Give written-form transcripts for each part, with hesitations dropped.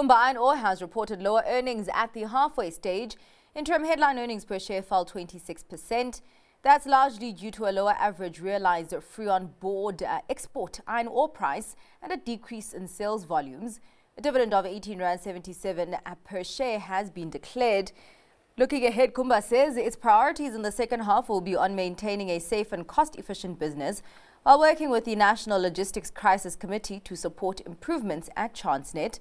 Kumba Iron Ore has reported lower earnings at the halfway stage. Interim headline earnings per share fell 26%. That's largely due to a lower average realized free-on-board export iron ore price and a decrease in sales volumes. A dividend of 18.77 per share has been declared. Looking ahead, Kumba says its priorities in the second half will be on maintaining a safe and cost-efficient business while working with the National Logistics Crisis Committee to support improvements at Transnet.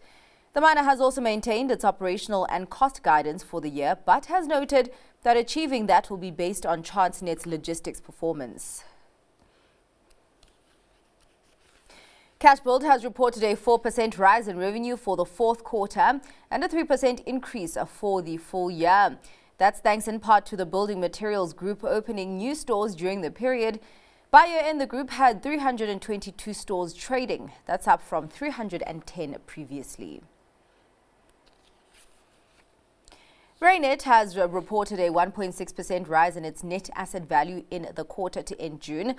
The miner has also maintained its operational and cost guidance for the year, but has noted that achieving that will be based on Transnet's logistics performance. Cashbuild has reported a 4% rise in revenue for the fourth quarter and a 3% increase for the full year. That's thanks in part to the building materials group opening new stores during the period. By year-end, the group had 322 stores trading. That's up from 310 previously. Reinet has reported a 1.6% rise in its net asset value in the quarter to end June.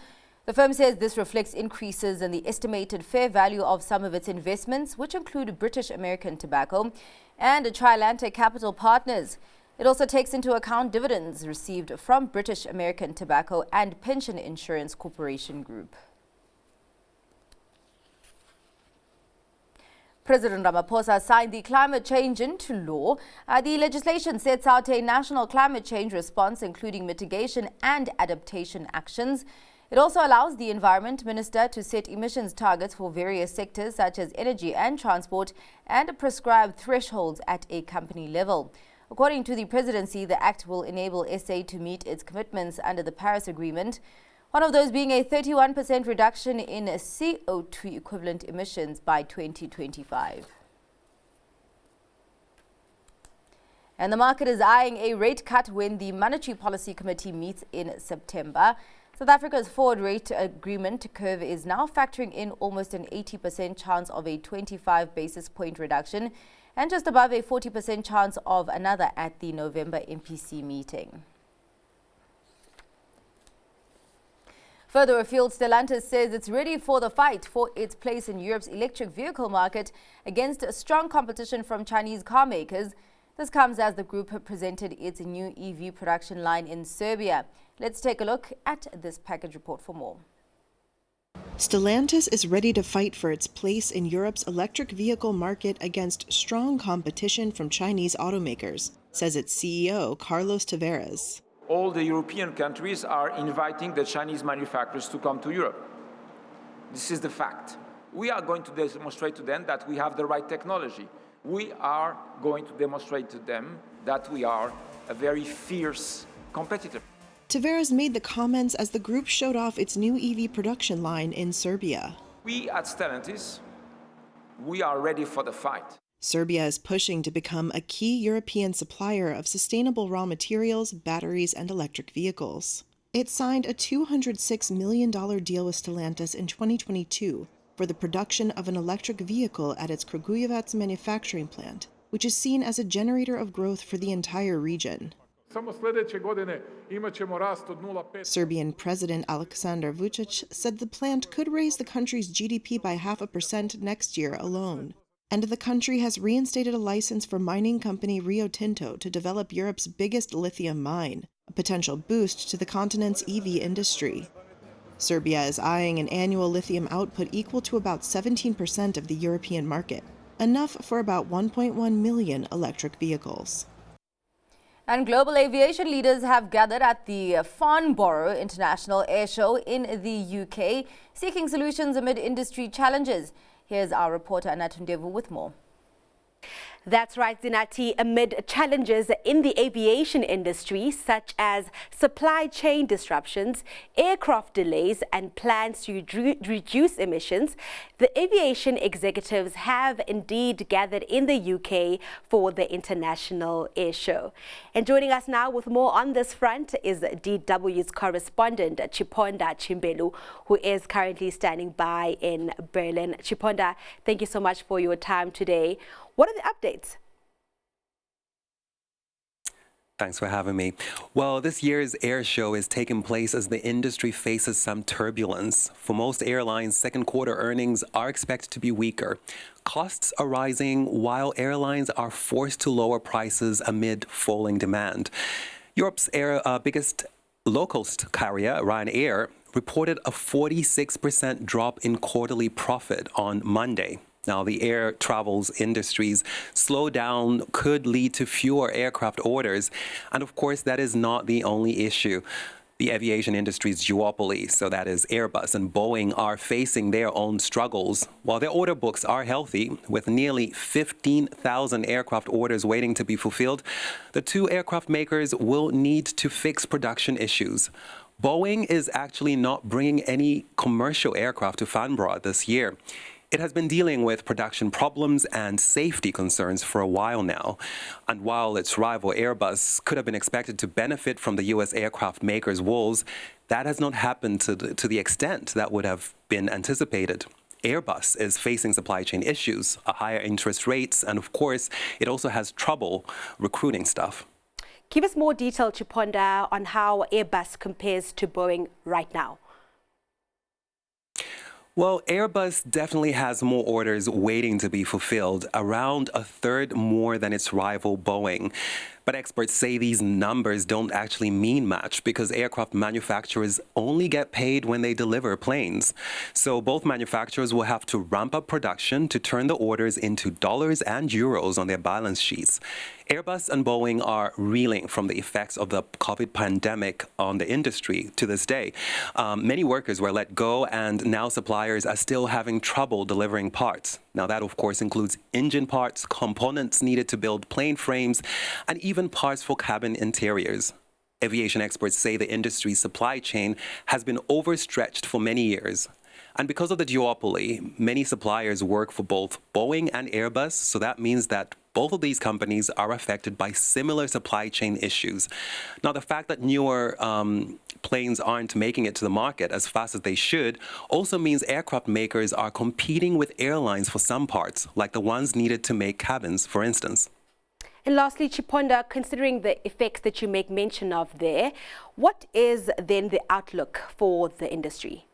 The firm says this reflects increases in the estimated fair value of some of its investments, which include British American Tobacco and Trilantic Capital Partners. It also takes into account dividends received from British American Tobacco and Pension Insurance Corporation Group. President Ramaphosa signed the climate change into law. The legislation sets out a national climate change response, including mitigation and adaptation actions. It also allows the Environment Minister to set emissions targets for various sectors such as energy and transport and prescribe thresholds at a company level. According to the presidency, the act will enable SA to meet its commitments under the Paris Agreement, one of those being a 31% reduction in CO2 equivalent emissions by 2025. And the market is eyeing a rate cut when the Monetary Policy Committee meets in September. South Africa's forward rate agreement curve is now factoring in almost an 80% chance of a 25 basis point reduction and just above a 40% chance of another at the November MPC meeting. Further afield, Stellantis says it's ready for the fight for its place in Europe's electric vehicle market against strong competition from Chinese car makers. This comes as the group presented its new EV production line in Serbia. Let's take a look at this package report for more. Stellantis is ready to fight for its place in Europe's electric vehicle market against strong competition from Chinese automakers, says its CEO, Carlos Tavares. All the European countries are inviting the Chinese manufacturers to come to Europe. This is the fact. We are going to demonstrate to them that we have the right technology. We are going to demonstrate to them that we are a very fierce competitor. Tavares made the comments as the group showed off its new EV production line in Serbia. We at Stellantis, we are ready for the fight. Serbia is pushing to become a key European supplier of sustainable raw materials, batteries, and electric vehicles. It signed a $206 million deal with Stellantis in 2022 for the production of an electric vehicle at its Kragujevac manufacturing plant, which is seen as a generator of growth for the entire region. Serbian President Aleksandar Vučić said the plant could raise the country's GDP by 0.5% next year alone. And the country has reinstated a license for mining company Rio Tinto to develop Europe's biggest lithium mine, a potential boost to the continent's EV industry. Serbia is eyeing an annual lithium output equal to about 17% of the European market, enough for about 1.1 million electric vehicles. And global aviation leaders have gathered at the Farnborough International Air Show in the UK, seeking solutions amid industry challenges. Here's our reporter Anatundevu with more. That's right, Zinati. Amid challenges in the aviation industry, such as supply chain disruptions, aircraft delays, and plans to reduce emissions, the aviation executives have indeed gathered in the UK for the International Air Show. And joining us now with more on this front is DW's correspondent, Chiponda Chimbelu, who is currently standing by in Berlin. Chiponda, thank you so much for your time today. What are the updates? Thanks for having me. Well, this year's air show is taking place as the industry faces some turbulence. For most airlines, second quarter earnings are expected to be weaker. Costs are rising while airlines are forced to lower prices amid falling demand. Europe's biggest low-cost carrier, Reinet, reported a 46% drop in quarterly profit on Monday. Now, the air travels industry's slowdown could lead to fewer aircraft orders. And of course, that is not the only issue. The aviation industry's duopoly, so that is Airbus and Boeing, are facing their own struggles. While their order books are healthy, with nearly 15,000 aircraft orders waiting to be fulfilled, the two aircraft makers will need to fix production issues. Boeing is actually not bringing any commercial aircraft to Farnborough this year. It has been dealing with production problems and safety concerns for a while now. And while its rival Airbus could have been expected to benefit from the U.S. aircraft maker's woes, that has not happened to the extent that would have been anticipated. Airbus is facing supply chain issues, higher interest rates, and of course, it also has trouble recruiting staff. Give us more detail, Chiponda, on how Airbus compares to Boeing right now. Well, Airbus definitely has more orders waiting to be fulfilled, around a third more than its rival Boeing. But experts say these numbers don't actually mean much because aircraft manufacturers only get paid when they deliver planes. So both manufacturers will have to ramp up production to turn the orders into dollars and euros on their balance sheets. Airbus and Boeing are reeling from the effects of the COVID pandemic on the industry to this day. Many workers were let go, and now suppliers are still having trouble delivering parts. Now, that, of course, includes engine parts, components needed to build plane frames, and even parts for cabin interiors. Aviation experts say the industry's supply chain has been overstretched for many years. And because of the duopoly, many suppliers work for both Boeing and Airbus, so that means that both of these companies are affected by similar supply chain issues. Now, the fact that newer planes aren't making it to the market as fast as they should also means aircraft makers are competing with airlines for some parts, like the ones needed to make cabins, for instance. And lastly, Chiponda, considering the effects that you make mention of there, what is then the outlook for the industry?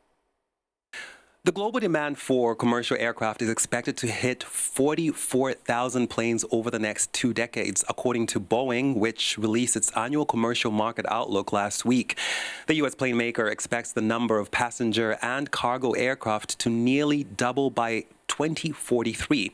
The global demand for commercial aircraft is expected to hit 44,000 planes over the next 2 decades, according to Boeing, which released its annual commercial market outlook last week. The U.S. plane maker expects the number of passenger and cargo aircraft to nearly double by 2043.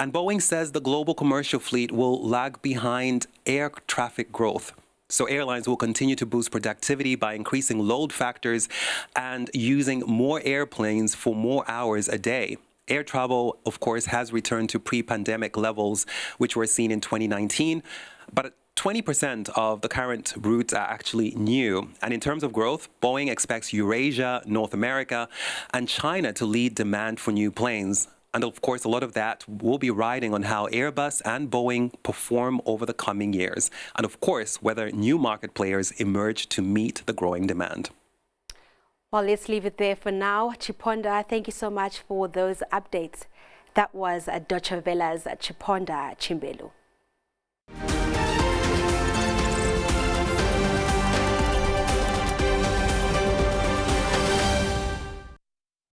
And Boeing says the global commercial fleet will lag behind air traffic growth. So airlines will continue to boost productivity by increasing load factors and using more airplanes for more hours a day. Air travel, of course, has returned to pre-pandemic levels, which were seen in 2019, but 20% of the current routes are actually new. And in terms of growth, Boeing expects Eurasia, North America, and China to lead demand for new planes. And of course, a lot of that will be riding on how Airbus and Boeing perform over the coming years. And of course, whether new market players emerge to meet the growing demand. Well, let's leave it there for now. Chiponda, thank you so much for those updates. That was Deutsche Welle's Chiponda Chimbelu.